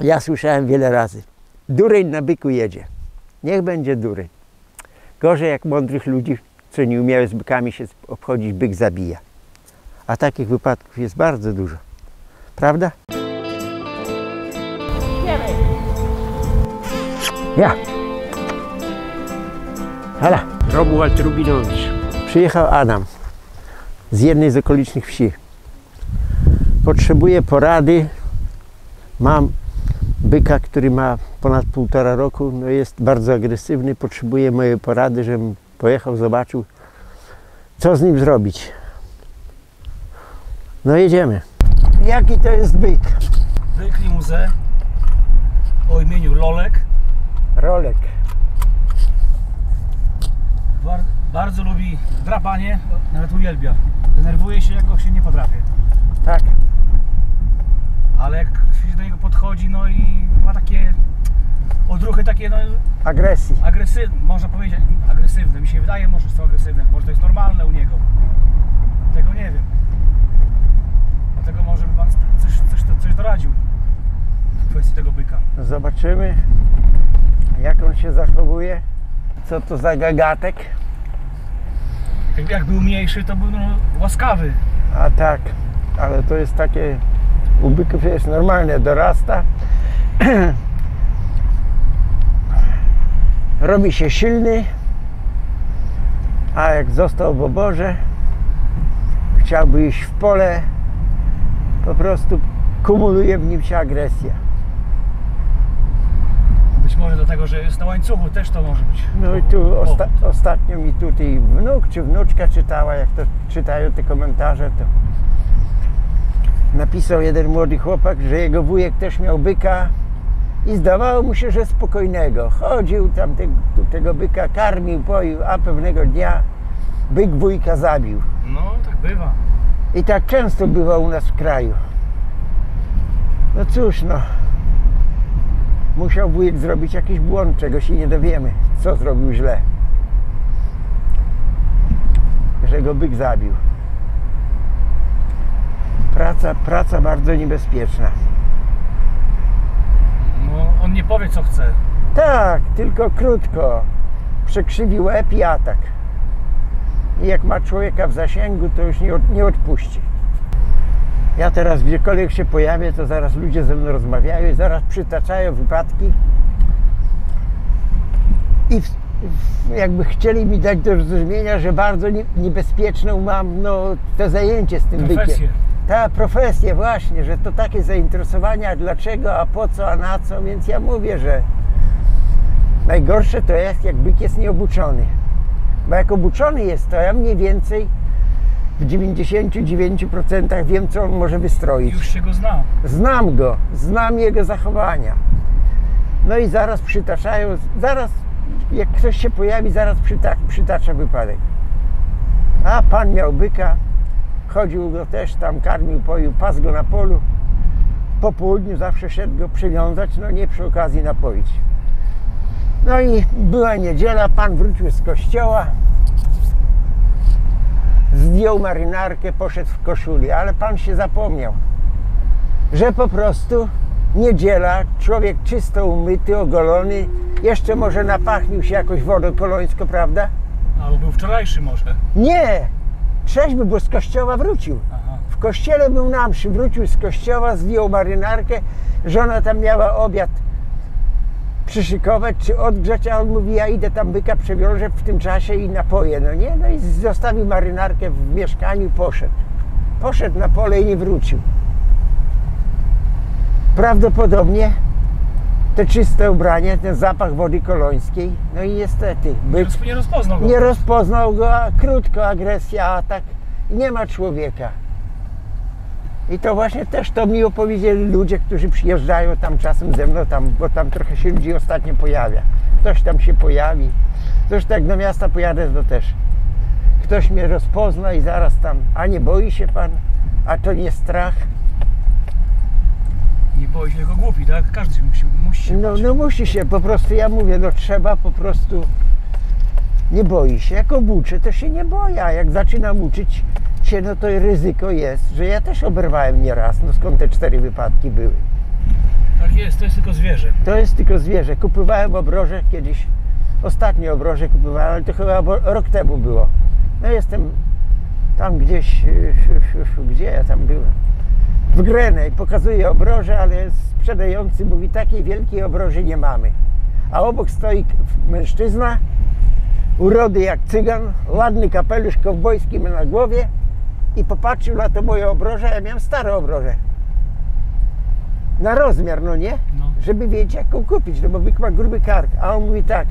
Ja słyszałem wiele razy, dureń na byku jedzie. Niech będzie dureń. Gorzej jak mądrych ludzi, co nie umiały z bykami się obchodzić, byk zabija. A takich wypadków jest bardzo dużo. Prawda? Ja. Hala. Romuald Rubinowicz. Przyjechał Adam z jednej z okolicznych wsi. Potrzebuję porady. Mam byka, który ma ponad 1,5 roku. No jest bardzo agresywny. Potrzebuję mojej porady, żebym pojechał, zobaczył, co z nim zrobić. No jedziemy. Jaki to jest byk? Byk limuzę o imieniu Lolek. Rolek. Bardzo lubi drapanie, nawet uwielbia. Denerwuje się, jak go się nie podrapie. Tak. Ale jak się do niego podchodzi, no i ma takie odruchy takie, no Agresji. agresywne, można powiedzieć agresywne. Mi się wydaje, może jest to agresywne, może to jest normalne u niego. Tego nie wiem. Dlatego może by Pan coś doradził w kwestii tego byka. Zobaczymy, jak on się zachowuje. Co to za gagatek? Jak był mniejszy, to był no, łaskawy. A tak, ale to jest takie, u byków jest normalnie, dorasta. Robi się silny, a jak został w oborze, chciałby iść w pole, po prostu kumuluje w nim się agresja. Być może dlatego, że jest na łańcuchu, też to może być. No i tu ostatnio mi tutaj wnuk czy wnuczka czytała, jak to czytają te komentarze, to napisał jeden młody chłopak, że jego wujek też miał byka i zdawało mu się, że spokojnego. Chodził tam tego byka, karmił, poił, a pewnego dnia byk wujka zabił. No, tak bywa. I tak często bywa u nas w kraju. No cóż, no. Musiał wujek zrobić jakiś błąd, czego się nie dowiemy, co zrobił źle. Że go byk zabił. Praca bardzo niebezpieczna. No, on nie powie, co chce. Tak, tylko krótko. Przekrzywi łeb i atak. I jak ma człowieka w zasięgu, to już nie odpuści. Ja teraz gdziekolwiek się pojawię, to zaraz ludzie ze mną rozmawiają i zaraz przytaczają wypadki. I jakby chcieli mi dać do zrozumienia, że bardzo niebezpieczną mam to zajęcie z tym Profesję. bykiem. Ta profesję właśnie, że to takie zainteresowania, dlaczego, a po co, a na co, więc ja mówię, że najgorsze to jest, jak byk jest nieobuczony. Bo jak obuczony jest, to ja mniej więcej w 99% wiem, co on może wystroić. Już się go zna. Znam go, znam jego zachowania. No i zaraz przytaczają, zaraz jak ktoś się pojawi, zaraz przytacza wypadek. A pan miał byka, chodził go też tam, karmił, poił, pasł go na polu. Po południu zawsze szedł go przywiązać, no nie przy okazji napoić. No i była niedziela, pan wrócił z kościoła, zdjął marynarkę, poszedł w koszuli, ale pan się zapomniał, że po prostu niedziela, człowiek czysto umyty, ogolony, jeszcze może napachnił się jakoś wodą kolońską, prawda? Albo był wczorajszy może. Nie! Trzeźwy, bo z kościoła wrócił. Aha. W kościele był na mszy, wrócił z kościoła, zdjął marynarkę, żona tam miała obiad przyszykować czy odgrzać, a on mówi, ja idę tam byka przewiążę w tym czasie i napoję, no nie? No i zostawił marynarkę w mieszkaniu, poszedł. Poszedł na pole i nie wrócił. Prawdopodobnie te czyste ubranie, ten zapach wody kolońskiej, no i niestety byk Nie rozpoznał go. nie rozpoznał go, a krótko agresja, atak, nie ma człowieka. I to właśnie też to mi opowiedzieli ludzie, którzy przyjeżdżają tam czasem ze mną, bo tam trochę się ludzi ostatnio pojawia. Ktoś tam się pojawi. Zresztą jak do miasta pojadę, to też. Ktoś mnie rozpozna i zaraz tam, a nie boi się pan? A to nie strach? Nie boi się, tylko głupi, tak? Każdy musi się bać. No musi się, po prostu ja mówię, no trzeba po prostu, nie boi się. Jak obuczę, to się nie boi, a jak zaczynam uczyć się, no to ryzyko jest, że ja też oberwałem nieraz, no skąd te 4 wypadki były. Tak jest, to jest tylko zwierzę. To jest tylko zwierzę. Kupowałem obroże kiedyś, ostatnio obroże kupowałem, ale to chyba rok temu było. No jestem tam gdzieś, gdzie ja tam byłem? W Grenej, pokazuję obroże, ale sprzedający mówi, takiej wielkiej obroży nie mamy. A obok stoi mężczyzna, urody jak cygan, ładny kapelusz kowbojski ma na głowie i popatrzył na to moje obroże, a ja miałem stare obroże. Na rozmiar, no nie? No. Żeby wiedzieć, jak ją kupić, no bo byk ma gruby kark. A on mówi tak,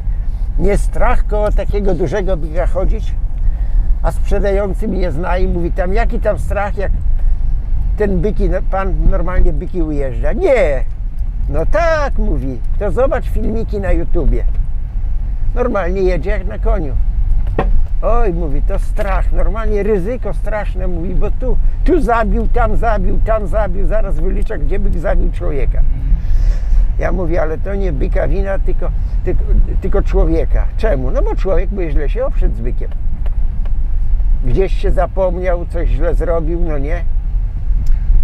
nie strach koło takiego dużego byka chodzić, a sprzedający mnie zna i mówi tam, jaki tam strach, jak ten byki, pan normalnie byki ujeżdża. Nie! No tak, mówi, to zobacz filmiki na YouTubie. Normalnie jedzie jak na koniu. Oj, mówi, to strach, normalnie ryzyko straszne, mówi, bo tu zabił, tam zabił, zaraz wylicza, gdzie byk zabił człowieka. Ja mówię, ale to nie byka wina, tylko człowieka. Czemu? No bo człowiek by źle się oprzedł z bykiem. Gdzieś się zapomniał, coś źle zrobił, no nie?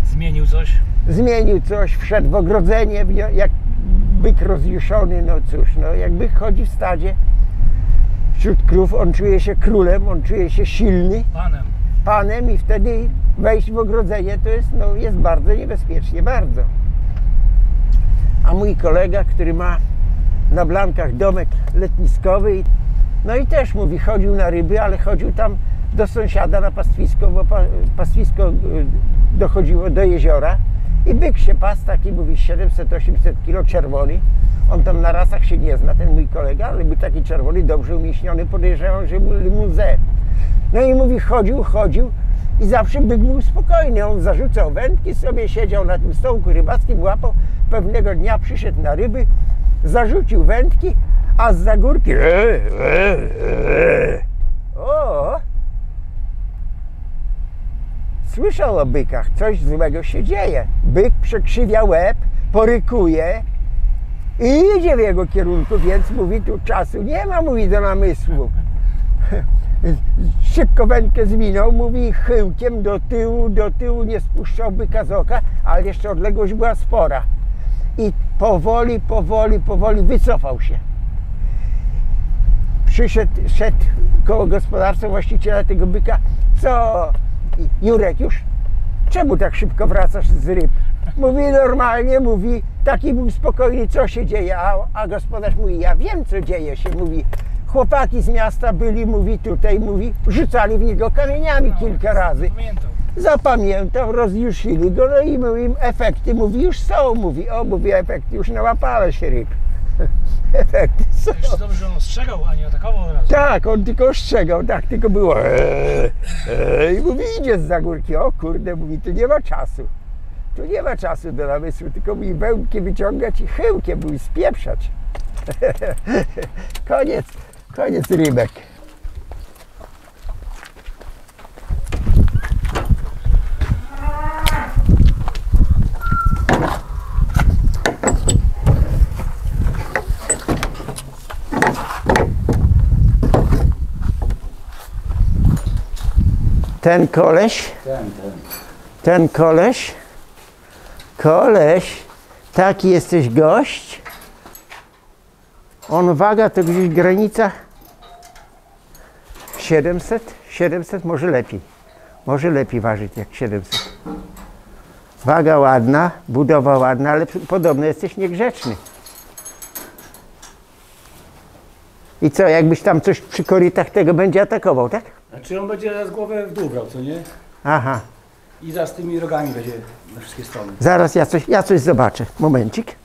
Zmienił coś? Zmienił coś, wszedł w ogrodzenie, jak byk rozjuszony, no cóż, no jak byk chodzi w stadzie wśród krów, on czuje się królem, on czuje się silny, panem i wtedy wejść w ogrodzenie to jest, no, jest bardzo niebezpiecznie, bardzo. A mój kolega, który ma na Blankach domek letniskowy, no i też mówi, chodził na ryby, ale chodził tam do sąsiada na pastwisko, bo pastwisko dochodziło do jeziora i byk się pasł, taki mówi 700-800 kg, czerwony. On tam na rasach się nie zna, ten mój kolega, ale był taki czerwony, dobrze umięśniony, podejrzewam, że był limuzę. No i mówi, chodził i zawsze byk był spokojny, on zarzucał wędki, sobie siedział na tym stołku rybackim, łapał. Pewnego dnia przyszedł na ryby, zarzucił wędki, a zza górki o! Słyszał o bykach, coś złego się dzieje. Byk przekrzywia łeb, porykuje i idzie w jego kierunku, więc mówi, tu czasu nie ma, mówi, do namysłu. Szybko wędkę zwinął, mówi, chyłkiem do tyłu, nie spuszczał byka z oka, ale jeszcze odległość była spora. I powoli wycofał się. Szedł koło gospodarstwa właściciela tego byka. Co, Jurek, już? Czemu tak szybko wracasz z ryb? Mówi, normalnie, mówi, taki był spokojny, co się dzieje, a gospodarz mówi, ja wiem, co dzieje się, mówi, chłopaki z miasta byli, mówi, tutaj, mówi, rzucali w niego kamieniami kilka razy. Zapamiętał, rozjuszyli go, no i mówi, efekty, mówi, już są, mówi, efekty, już nałapałeś ryb. Efekty są. Jeszcze dobrze, że on ostrzegał, a nie atakował od razu. Tak, on tylko ostrzegał, tak, tylko było i mówi, idzie zza górki, o kurde, mówi, tu nie ma czasu. Tu nie ma czasu do namysłu, tylko mówi, wędki wyciągać i chyłkiem mówi, spieprzać. Koniec rybek. Ten koleś, ten koleś, taki jesteś gość, on waga to gdzieś granica 700, może lepiej ważyć jak 700. Waga ładna, budowa ładna, ale podobno jesteś niegrzeczny. I co, jakbyś tam coś przy korytach tego będzie atakował, tak? Znaczy on będzie z głowę w dół brał, co nie? Aha. I za z tymi rogami będzie na wszystkie strony. Zaraz ja coś zobaczę. Momencik.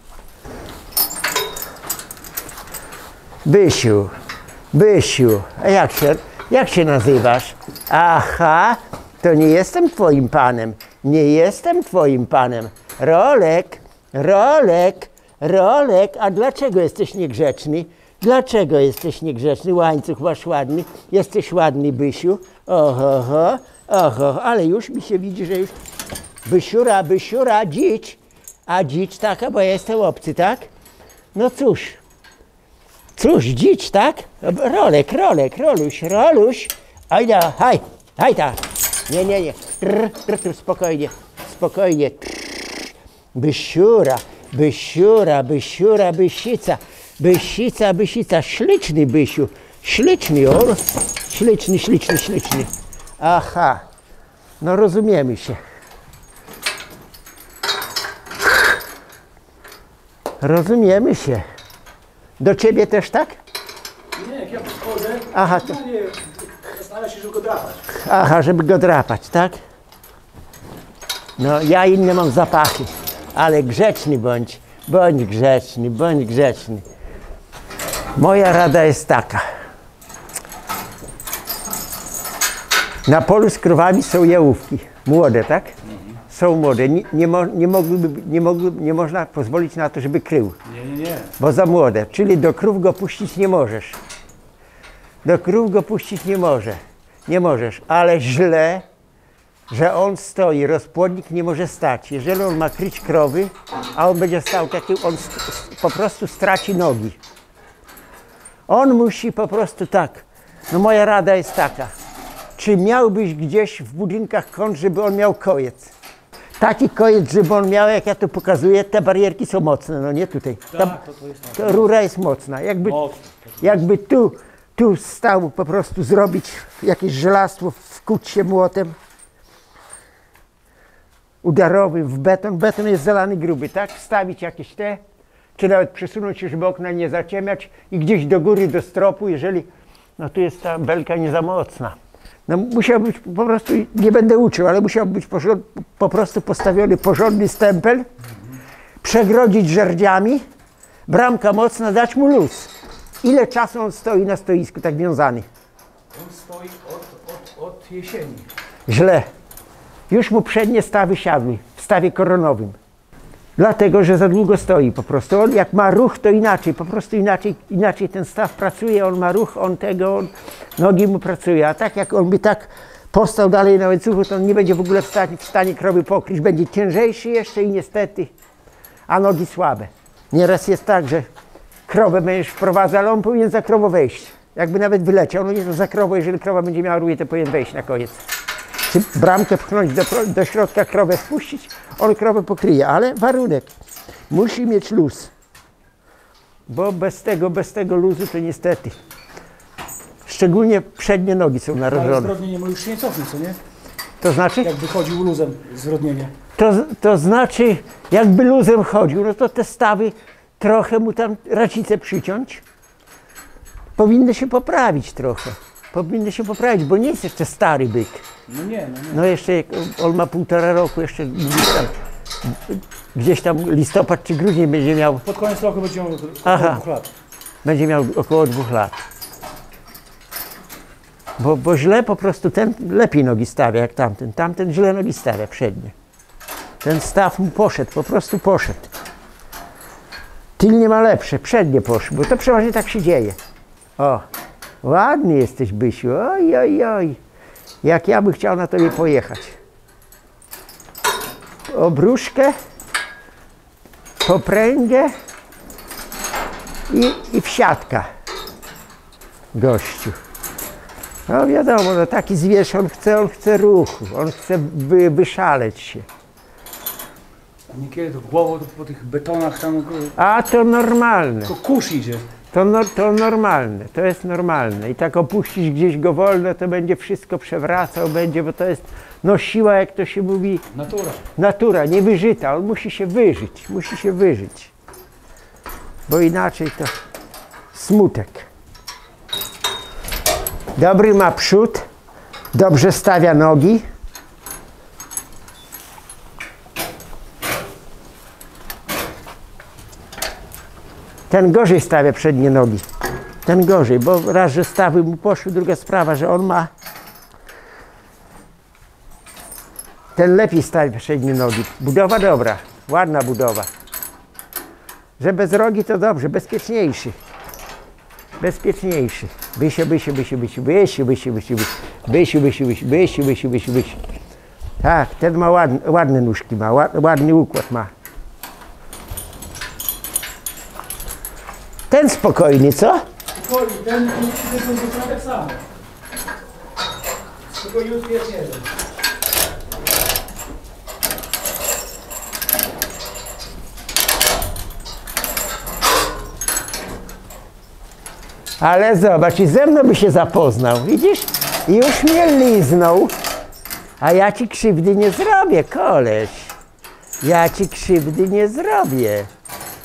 Bysiu, a jak się nazywasz? Aha, to nie jestem twoim panem. Nie jestem twoim panem. Rolek, a dlaczego jesteś niegrzeczny? Dlaczego jesteś niegrzeczny? Łańcuch masz ładny. Jesteś ładny, Bysiu. Oho, ale już mi się widzi, że już... Bysiura, dzicz. A dzicz taka, bo ja jestem obcy, tak? No cóż, dzicz, tak? Roluś. Ajda, hajda. Nie. Spokojnie. Bysiura, Bysiura, Bysiura, Bysica. Bysica, Bysica. Śliczny Bysiu. Śliczny, o. Śliczny, śliczny, śliczny. Aha. No rozumiemy się. Rozumiemy się. Do ciebie też tak? Nie, jak ja podchodzę, Aha, to... nie, zastanawiam się, żeby go drapać. Aha, żeby go drapać, tak? No, ja inne mam zapachy, ale grzeczny bądź. Bądź grzeczny, bądź grzeczny. Moja rada jest taka. Na polu z krowami są jałówki. Młode, tak? Są młode. Nie można pozwolić na to, żeby krył. Nie. Bo za młode. Czyli do krów go puścić nie możesz. Do krów go puścić nie możesz. Ale źle, że on stoi. Rozpłodnik nie może stać. Jeżeli on ma kryć krowy, a on będzie stał taki, on po prostu straci nogi. On musi po prostu tak. No moja rada jest taka. Czy miałbyś gdzieś w budynkach kąt, żeby on miał kojec? Taki kojec, żeby on miał, jak ja tu pokazuję, te barierki są mocne, no nie tutaj. Ta rura jest mocna. Jakby tu stał po prostu zrobić jakieś żelastwo, wkuć się młotem udarowym w beton. Beton jest zalany gruby, tak? Wstawić jakieś czy nawet przesunąć się, żeby okna nie zaciemniać i gdzieś do góry, do stropu, jeżeli, no tu jest ta belka nie za mocna. No musiał być po prostu, nie będę uczył, ale musiał być po prostu postawiony porządny stempel, przegrodzić żerdziami, bramka mocna, dać mu luz. Ile czasu on stoi na stoisku tak wiązany? On stoi od jesieni. Źle. Już mu przednie stawy siadły w stawie koronowym. Dlatego, że za długo stoi po prostu. On jak ma ruch, to inaczej, po prostu inaczej ten staw pracuje, on ma ruch, nogi mu pracują. A tak jak on by tak postał dalej na łańcuchu, to on nie będzie w ogóle w stanie krowy pokryć. Będzie ciężejszy jeszcze i niestety, a nogi słabe. Nieraz jest tak, że krowę będziesz wprowadza, ale on powinien za krową wejść. Jakby nawet wyleciał, no nie to za krową, jeżeli krowa będzie miała ruje, to powinien wejść na koniec. Czy bramkę pchnąć do środka, krowę wpuścić, on krowę pokryje, ale warunek, musi mieć luz. Bo bez tego luzu to niestety. Szczególnie przednie nogi są narażone. Ale zrodnienie mu już się nie cofnie, co nie? To znaczy? Jakby chodził luzem zrodnienie. To znaczy, jakby luzem chodził, no to te stawy trochę mu tam racicę przyciąć. Powinny się poprawić trochę. Powinny się poprawić, bo nie jest jeszcze stary byk. No nie. No jeszcze on ma 1,5 roku, jeszcze gdzieś tam listopad czy grudzień będzie miał. Pod koniec roku będzie miał około 2 lat. Będzie miał około 2 lat. Bo źle po prostu ten lepiej nogi stawia jak tamten. Tamten źle nogi stawia przednie. Ten staw mu poszedł, po prostu poszedł. Tylnie ma lepsze, przednie poszły, bo to przeważnie tak się dzieje. O, ładny jesteś, Bysiu, oj, oj, oj. Jak ja bym chciał na tobie pojechać. Obruszkę, popręgę i wsiadka. Gościu. No wiadomo, no taki zwierz, on chce ruchu, on chce wyszaleć się. Niekiedy to głową po tych betonach tam... A to normalne. To kurz idzie. To normalne, to jest normalne. I tak opuścić gdzieś go wolno, to będzie wszystko przewracał, bo to jest, no siła, jak to się mówi. Natura, niewyżyta. On musi się wyżyć. Bo inaczej to smutek. Dobry ma przód, dobrze stawia nogi. Ten gorzej stawia przednie nogi. Ten gorzej, bo raz, że stawy mu poszły, druga sprawa, że on ma... Ten lepiej stawia przednie nogi. Budowa dobra, ładna budowa. Że bez rogi to dobrze, bezpieczniejszy. Bysiu. Tak, ten ma ładne nóżki, ma ładny układ ma. Ten spokojny, co? Spokojny, ten będzie tak samo. Spokojniutki jest jeden. Ale zobacz, i ze mną by się zapoznał, widzisz? I już mnie liznął, a ja ci krzywdy nie zrobię, koleś. Ja ci krzywdy nie zrobię.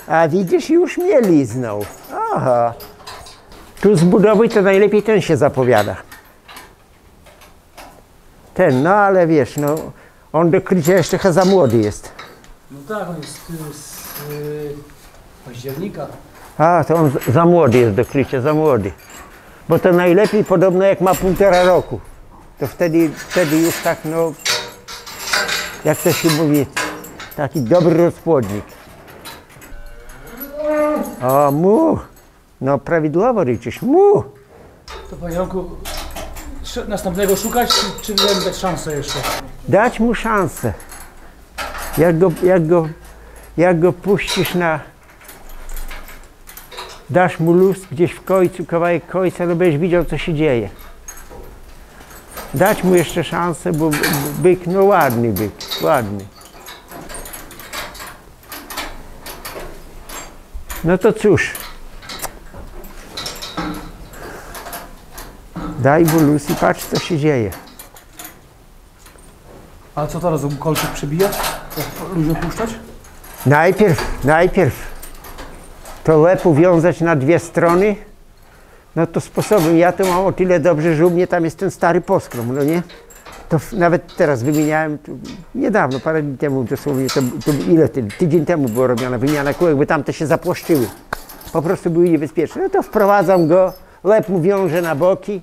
A widzisz, już mnie liznął. Oho. Tu z budowy to najlepiej ten się zapowiada. Ten, no ale wiesz, no, on do krycia jeszcze chyba za młody jest. No tak, on jest z października. A, to on za młody jest do krycia, za młody. Bo to najlepiej podobno jak ma 1,5 roku. To wtedy już tak, no, jak to się mówi, taki dobry rozpłodnik. O, mu! No prawidłowo ryczysz, mu! To panie Romku, następnego szukać, czy dać szansę jeszcze? Dać mu szansę. Jak go puścisz na... Dasz mu luz gdzieś w końcu, kawałek końca, no będziesz widział, co się dzieje. Dać mu jeszcze szansę, bo byk, no ładny byk, ładny. No to cóż. Daj mu luz i patrz, co się dzieje. A co teraz, kolczyk przebijać? Ludziom puszczać? Najpierw to łeb uwiązać na 2 strony, no to sposobem, ja to mam o tyle dobrze, że u mnie tam jest ten stary poskrom, no nie? To nawet teraz wymieniałem, niedawno, parę dni temu dosłownie, to ile tydzień temu była robiona wymiana kółek, bo tamte się zapłoszczyły, po prostu były niebezpieczne. No to wprowadzam go, łeb mu wiążę na boki,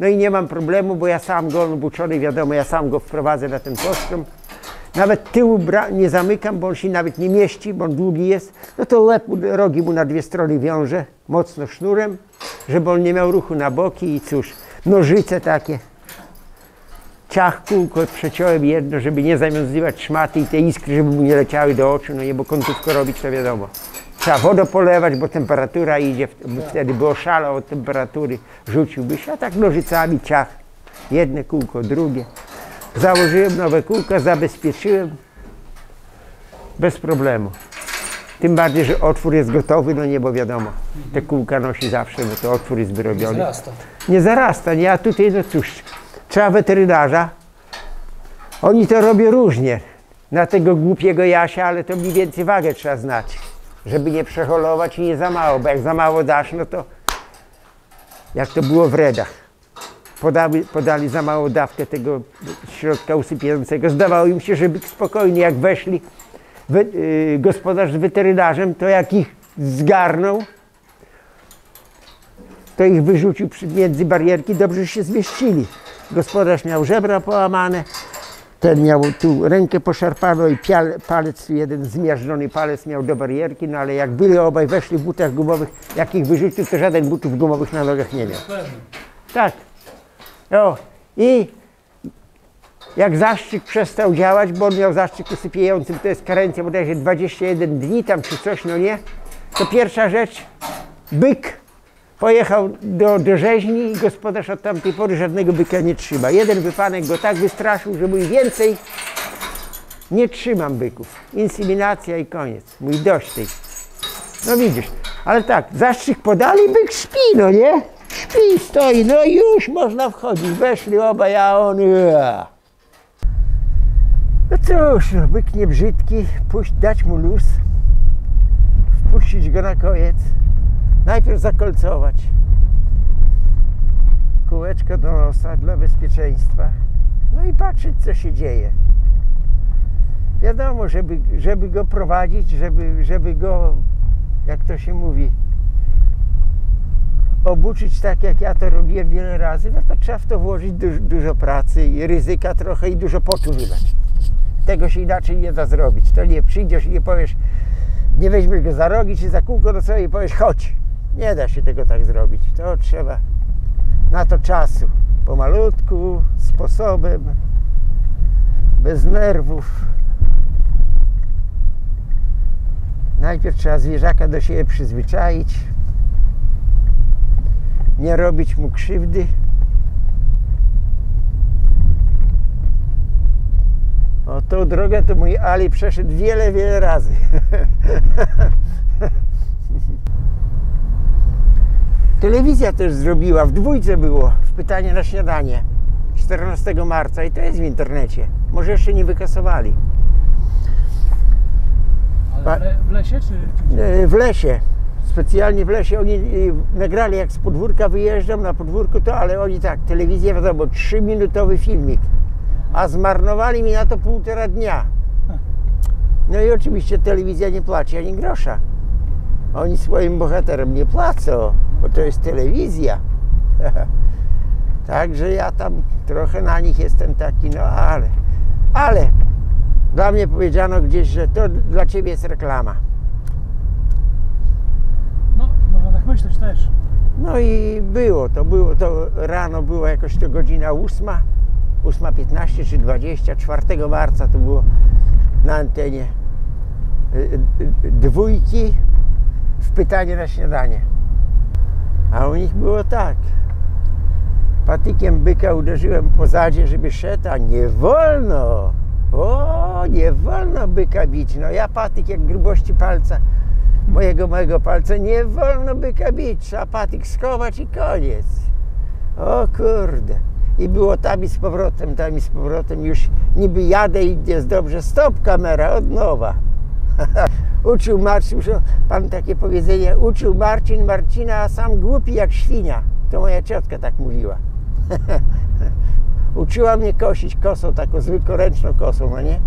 no i nie mam problemu, bo ja sam go, on buczony, wiadomo, ja sam go wprowadzę na ten poskrom. Nawet tyłu nie zamykam, bo on się nawet nie mieści, bo on długi jest. No to łeb, rogi mu na 2 strony wiążę mocno sznurem, żeby on nie miał ruchu na boki i cóż, nożyce takie. Ciach, kółko przeciąłem jedno, żeby nie zawiązywać szmaty i te iskry, żeby mu nie leciały do oczu, no nie, bo kątówko robić to wiadomo. Trzeba wodę polewać, bo temperatura idzie, wtedy by oszalał od temperatury, rzuciłby się, a tak nożycami ciach. Jedne kółko, drugie. Założyłem nowe kółka, zabezpieczyłem bez problemu. Tym bardziej, że otwór jest gotowy, no nie, bo wiadomo, te kółka nosi zawsze, bo to otwór jest wyrobiony. Nie zarasta. Nie zarasta, nie, a tutaj, no cóż, trzeba weterynarza. Oni to robią różnie, na tego głupiego Jasia, ale to mniej więcej wagę trzeba znać, żeby nie przeholować i nie za mało, bo jak za mało dasz, no to jak to było w Redach. Podali za małą dawkę tego środka usypiającego. Zdawało im się, że byk spokojnie, jak weszli gospodarz z weterynarzem, to jak ich zgarnął, to ich wyrzucił między barierki, dobrze, że się zmieścili. Gospodarz miał żebra połamane, ten miał tu rękę poszarpaną i palec, jeden zmiażdżony palec miał do barierki, no ale jak byli obaj, weszli w butach gumowych, jak ich wyrzucił, to żaden butów gumowych na nogach nie miał. Tak. O, i jak zastrzyk przestał działać, bo on miał zastrzyk usypiający, to jest karencja bodajże 21 dni tam czy coś, no nie, to pierwsza rzecz, byk pojechał do rzeźni i gospodarz od tamtej pory żadnego byka nie trzyma. Jeden wypadek go tak wystraszył, że mówi, więcej nie trzymam byków. Inseminacja i koniec. Mój dość tej. No widzisz, ale tak, zastrzyk podali, byk śpi, no nie? Śpi, stoi, no już można wchodzić. Weszli obaj, a on... No cóż, no, byk nie brzydki, dać mu luz, wpuścić go na koniec, najpierw zakolcować, kółeczko do nosa dla bezpieczeństwa, no i patrzeć, co się dzieje. Wiadomo, żeby go prowadzić, żeby go, jak to się mówi, obuczyć tak, jak ja to robiłem wiele razy, no to trzeba w to włożyć dużo pracy i ryzyka trochę i dużo potu wylać. Tego się inaczej nie da zrobić. To nie przyjdziesz i nie powiesz, nie weźmiesz go za rogi czy za kółko do sobie i powiesz, chodź. Nie da się tego tak zrobić. To trzeba na to czasu. Pomalutku, sposobem, bez nerwów. Najpierw trzeba zwierzaka do siebie przyzwyczaić. Nie robić mu krzywdy. O, tą drogę to mój Ali przeszedł wiele telewizja też zrobiła, w dwójce było, w Pytanie na śniadanie, 14 marca i to jest w internecie. Może jeszcze nie wykasowali. Ale w lesie czy? W lesie, specjalnie w lesie. Oni nagrali, jak z podwórka wyjeżdżam na podwórku, to ale oni tak, telewizja wiadomo, 3-minutowy filmik, a zmarnowali mi na to 1,5 dnia. No i oczywiście telewizja nie płaci ani grosza. Oni swoim bohaterom nie płacą, bo to jest telewizja. Także ja tam trochę na nich jestem taki, no ale dla mnie powiedziano gdzieś, że to dla ciebie jest reklama. No, można tak myśleć też. No i było to rano, była jakoś to godzina 8:15 czy 20, 4 marca to było na antenie dwójki w Pytanie na śniadanie. A u nich było tak. Patykiem byka uderzyłem po zadzie, żeby szedł, a nie wolno. O, nie wolno byka bić. No ja patyk jak grubości palca, mojego palca, nie wolno byka bić. Trzeba patyk schować i koniec. O kurde. I było tam i z powrotem, już niby jadę i jest dobrze. Stop kamera, od nowa. Uczył Marcin, pan takie powiedzenie, uczył Marcin Marcina, a sam głupi jak świnia. To moja ciotka tak mówiła. Uczyła mnie kosić kosą, taką zwykłą ręczną kosą, no nie?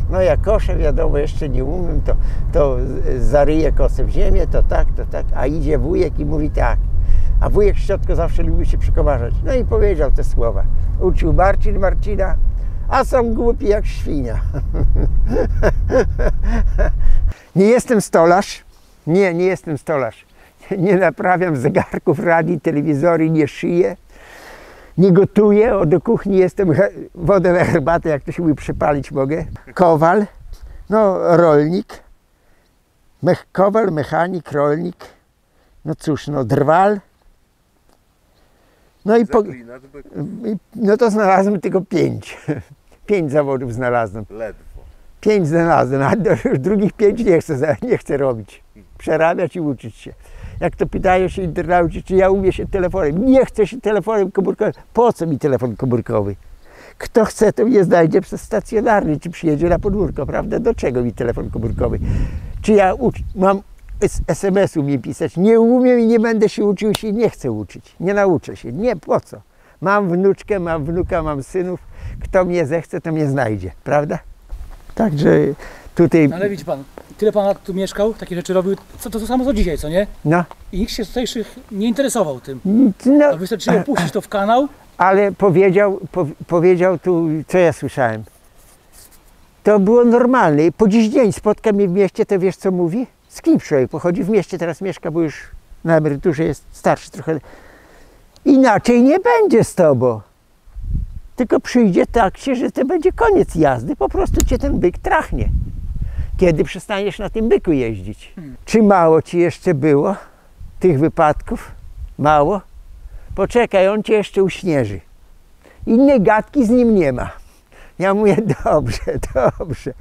No ja koszę, wiadomo, jeszcze nie umiem, to zaryję kosę w ziemię, to tak, a idzie wujek i mówi tak. A wujek Szczotko zawsze lubił się przekomarzać. No i powiedział te słowa. Uczył Marcin Marcina, a sam głupi jak świnia. Nie jestem stolarz. Nie jestem stolarz. Nie naprawiam zegarków, radii, telewizori, nie szyję. Nie gotuję, do kuchni jestem, wodę na herbatę, jak to się mówi, przypalić mogę. Kowal, no rolnik. Kowal, mechanik, rolnik. No cóż, no drwal. No i no to znalazłem tylko 5. 5 zawodów znalazłem. Ledwo. 5 znalazłem, a już drugich 5 nie chcę robić. Przerabiać i uczyć się. Jak to pytają się internauci, czy ja umiem się telefonem. Nie chcę się telefonem komórkowym. Po co mi telefon komórkowy? Kto chce, to mnie znajdzie przez stacjonarny, czy przyjedzie na podwórko, prawda? Do czego mi telefon komórkowy? Czy ja mam SMS umiem pisać? Nie umiem i nie będę się uczył, się nie chcę uczyć. Nie nauczę się. Nie, po co? Mam wnuczkę, mam wnuka, mam synów. Kto mnie zechce, to mnie znajdzie, prawda? Także tutaj... No ale widzi pan, tyle pan lat tu mieszkał, takie rzeczy robił, to samo co dzisiaj, co nie? No. I nikt się tutejszych nie interesował tym. No. A wystarczyło puścić to w kanał. Ale powiedział tu, co ja słyszałem. To było normalne. Po dziś dzień spotka mnie w mieście, to wiesz co mówi? Z kim człowiek pochodzi? W mieście teraz mieszka, bo już na emeryturze jest starszy trochę. Inaczej nie będzie z tobą. Tylko przyjdzie tak się, że to będzie koniec jazdy. Po prostu cię ten byk trachnie. Kiedy przestaniesz na tym byku jeździć? Czy mało ci jeszcze było tych wypadków? Mało? Poczekaj, on cię jeszcze uśnieży. Innej gadki z nim nie ma. Ja mówię, dobrze.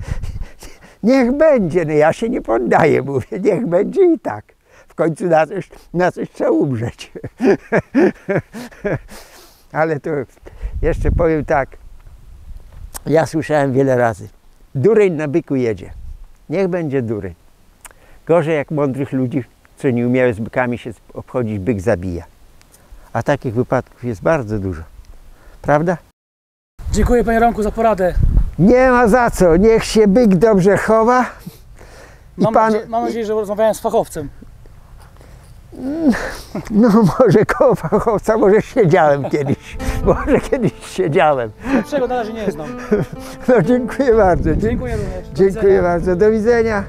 Niech będzie, no ja się nie poddaję, mówię, niech będzie i tak. W końcu na coś trzeba umrzeć. Ale to jeszcze powiem tak, ja słyszałem wiele razy, dureń na byku jedzie. Niech będzie dureń. Gorzej jak mądrych ludzi, co nie umiały z bykami się obchodzić, byk zabija. A takich wypadków jest bardzo dużo. Prawda? Dziękuję panie Romku za poradę. Nie ma za co. Niech się byk dobrze chowa. Mam nadzieję, że rozmawiałem z fachowcem. No może koło fachowca, może siedziałem kiedyś. Może kiedyś siedziałem. Lepszego na razie nie znam. No dziękuję bardzo. Dziękuję również. Dziękuję bardzo. Do widzenia.